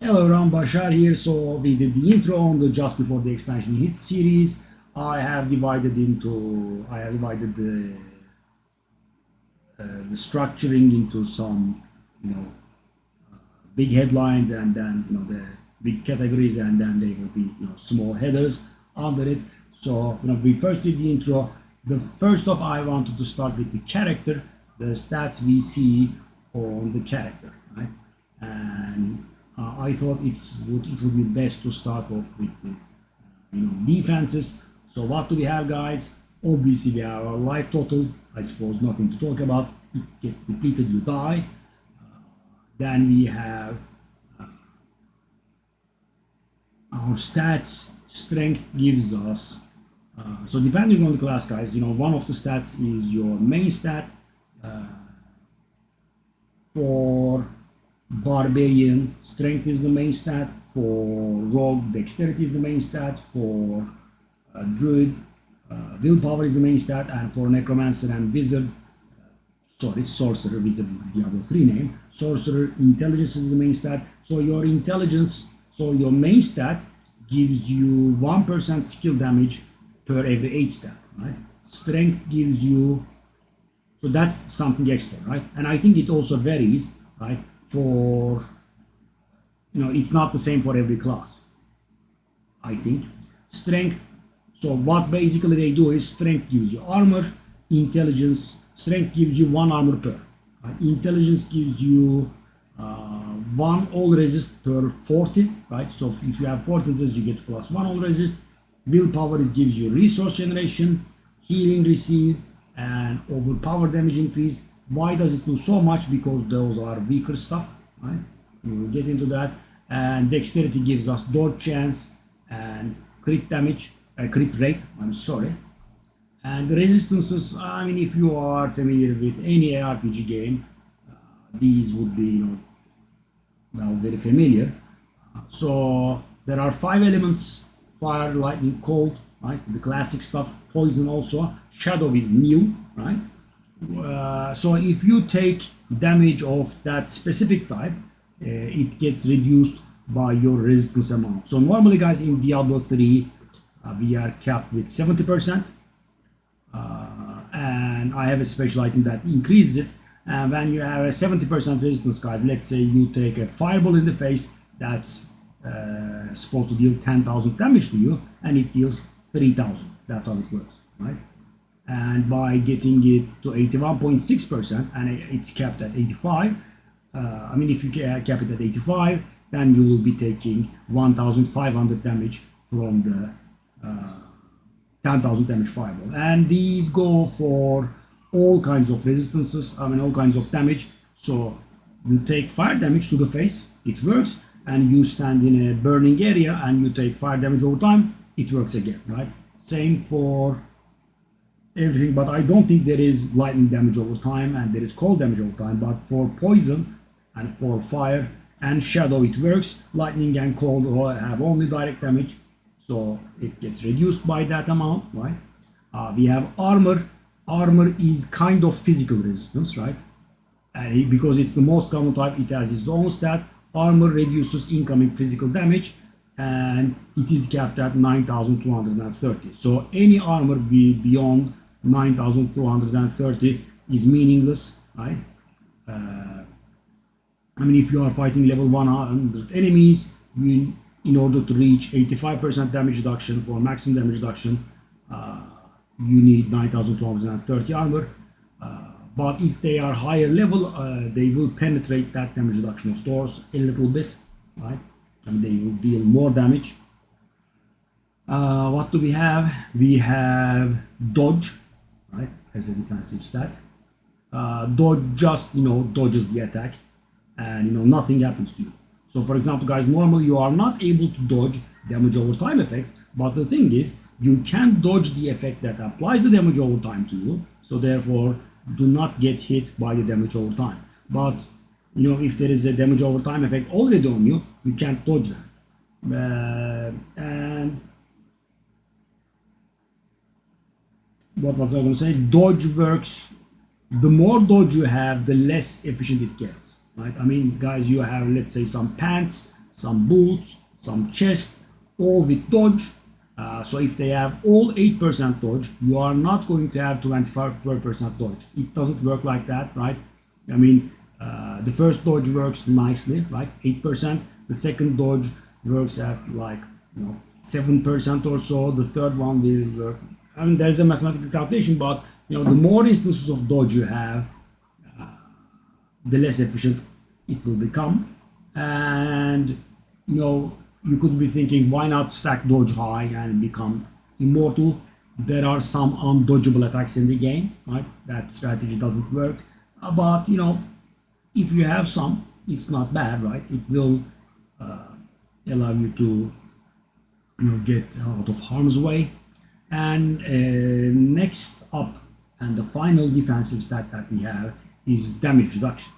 Hello everyone, Bashar here. So we did the intro on the Just Before the Expansion Hit series. I have divided the structuring into some, you know, big headlines, and then the big categories, and then there will be small headers under it. So we first did the intro. The first off, I wanted to start with the character, the stats we see on the character, right? And I thought it would be best to start off with the defenses. So what do we have, guys? Obviously we have our life total. I suppose nothing to talk about. It gets depleted, you die. Then we have our stats. Strength gives us, so depending on the class, guys, one of the stats is your main stat. For Barbarian, strength is the main stat. For Rogue, dexterity is the main stat. For Druid, willpower is the main stat. And for Necromancer and Wizard, Sorcerer, Wizard is the Diablo 3 name. Sorcerer, intelligence is the main stat. So your intelligence, your main stat gives you 1% skill damage per every 8 stat, right? Strength gives you, so that's something extra, right? And I think it also varies, right? For, it's not the same for every class, I think. Strength, so what basically they do is strength gives you armor, intelligence, strength gives you 1 armor per, right? Intelligence gives you 1 all resist per 40, right? So if you have 40 resist, you get plus 1 all resist. Willpower, it gives you resource generation, healing received, and overpower damage increase. Why does it do so much? Because those are weaker stuff, right? We will get into that. And dexterity gives us dodge chance and crit damage, crit rate, I'm sorry. And the resistances, I mean, if you are familiar with any RPG game, these would be, very familiar. So there are 5 elements: fire, lightning, cold, right? The classic stuff. Poison also. Shadow is new, right? So if you take damage of that specific type, it gets reduced by your resistance amount. So normally, guys, in Diablo 3, we are capped with 70%. And I have a special item that increases it. And when you have a 70% resistance, guys, let's say you take a fireball in the face that's supposed to deal 10,000 damage to you, and it deals 3,000. That's how it works, right? And by getting it to 81.6%, and it's capped at 85, I mean, if you cap it at 85, then you will be taking 1,500 damage from the 10,000 damage fireball. And these go for all kinds of resistances, I mean all kinds of damage. So you take fire damage to the face, it works, and you stand in a burning area and you take fire damage over time, it works again, right? Same for everything, but I don't think there is lightning damage over time and there is cold damage over time. But for poison and for fire and shadow, it works. Lightning and cold have only direct damage, so it gets reduced by that amount, right? We have armor. Armor is kind of physical resistance, right? And because it's the most common type, it has its own stat. Armor reduces incoming physical damage, and it is capped at 9,230. So any armor beyond 9,230 is meaningless, right? I mean, if you are fighting level 100 enemies, in order to reach 85% damage reduction for maximum damage reduction, you need 9,230 armor. But if they are higher level, they will penetrate that damage reduction of stores a little bit, right? And they will deal more damage. What do we have? We have dodge, right, as a defensive stat. Dodge just, dodges the attack, and nothing happens to you. So for example, guys, normally you are not able to dodge damage over time effects, but the thing is, you can dodge the effect that applies the damage over time to you, so therefore do not get hit by the damage over time. But if there is a damage over time effect already on you, you can't dodge that. And what was I going to say? Dodge works. The more dodge you have, the less efficient it gets, right? I mean, guys, you have, let's say, some pants, some boots, some chest, all with dodge. So if they have all 8% dodge, you are not going to have 25% dodge. It doesn't work like that, right? I mean, the first dodge works nicely, right? 8%. The second dodge works at like 7% or so. The third one will work. I mean, there's a mathematical calculation, but the more instances of dodge you have, the less efficient it will become. And you could be thinking, why not stack dodge high and become immortal? There are some undodgeable attacks in the game, right? That strategy doesn't work. But if you have some, it's not bad, right? It will allow you to get out of harm's way. And next up, and the final defensive stat that we have is damage reduction.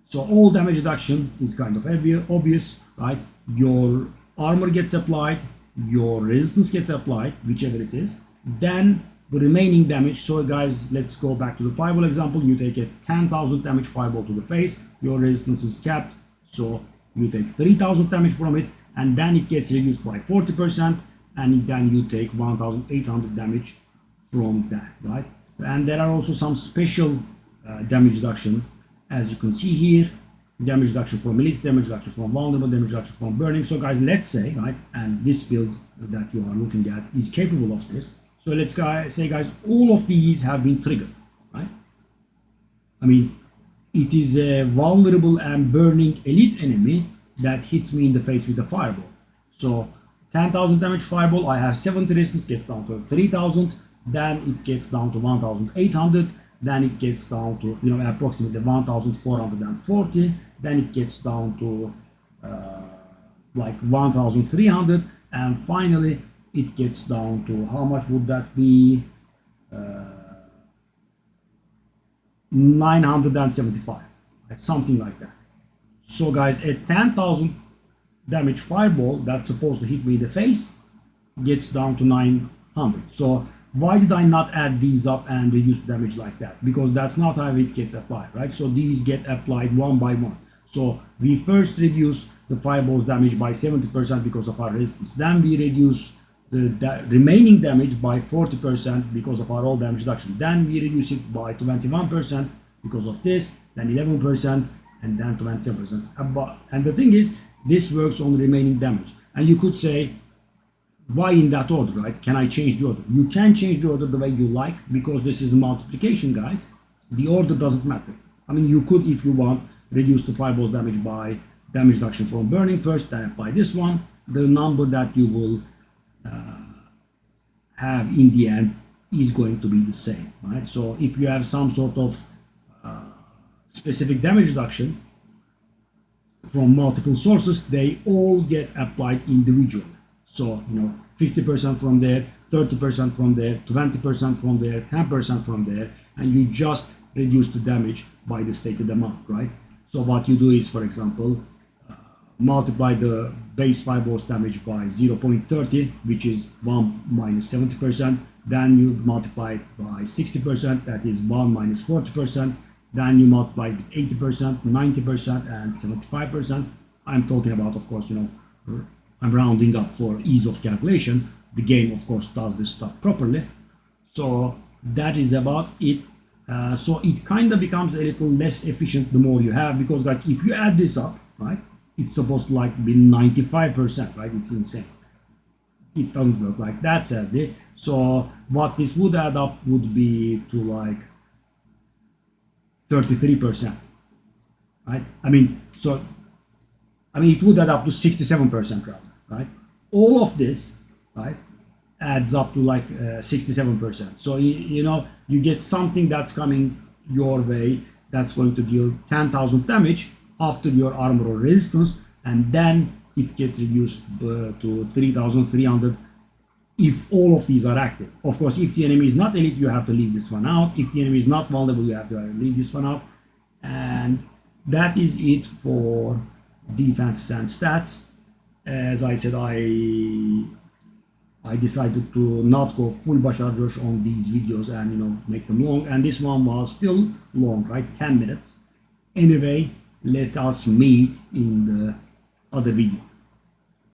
So all damage reduction is kind of obvious, right? Your armor gets applied, your resistance gets applied, whichever it is. Then the remaining damage. So guys, let's go back to the fireball example. You take a 10,000 damage fireball to the face, your resistance is capped, so you take 3,000 damage from it, and then it gets reduced by 40%, and then you take 1,800 damage from that, right? And there are also some special damage reduction, as you can see here. Damage reduction from elites, damage reduction from vulnerable, damage reduction from burning. So guys, let's say, right, and this build that you are looking at is capable of this. So let's say, guys, all of these have been triggered, right? I mean, it is a vulnerable and burning elite enemy that hits me in the face with a fireball. So 10,000 damage fireball, I have 70 resistance, gets down to 3,000, then it gets down to 1,800, then it gets down to approximately 1,440, then it gets down to like 1,300, and finally it gets down to, how much would that be? 975, something like that. So guys, a 10,000 damage fireball that's supposed to hit me in the face gets down to 900. So why did I not add these up and reduce the damage like that? Because that's not how it gets applied, right? So these get applied one by one. So we first reduce the fireball's damage by 70% because of our resistance. Then we reduce the remaining damage by 40% because of our all damage reduction. Then we reduce it by 21% because of this, then 11%, and then 27%. And the thing is, this works on the remaining damage. And you could say, why in that order, right? Can I change the order? You can change the order the way you like, because this is a multiplication, guys. The order doesn't matter. I mean, you could, if you want, reduce the fireball's damage by damage reduction from burning first, then apply this one. The number that you will have in the end is going to be the same, right? So if you have some sort of specific damage reduction from multiple sources, they all get applied individually. So 50% from there, 30% from there, 20% from there, 10% from there, and you just reduce the damage by the stated amount, right? So what you do is, for example, multiply the base fireball's damage by 0.30, which is 1 minus 70%. Then you multiply it by 60%, that is 1 minus 40%. Then you multiply it with 80%, 90%, and 75%. I'm talking about, of course, I'm rounding up for ease of calculation. The game, of course, does this stuff properly. So that is about it. So it kind of becomes a little less efficient the more you have, because, guys, if you add this up, right, it's supposed to be 95%, right? It's insane. It doesn't work like that, sadly. So what this would add up would be to 33%, right? I mean, it would add up to 67% rather, right? All of this, right, adds up to 67%. So you get something that's coming your way that's going to deal 10,000 damage after your armor or resistance, and then it gets reduced to 3,300 if all of these are active. Of course, if the enemy is not elite, you have to leave this one out. If the enemy is not vulnerable, you have to leave this one out. And that is it for defenses and stats. As I said, I decided to not go full Bashar Josh on these videos and make them long, and this one was still long, right? 10 minutes. Anyway, let us meet in the other video.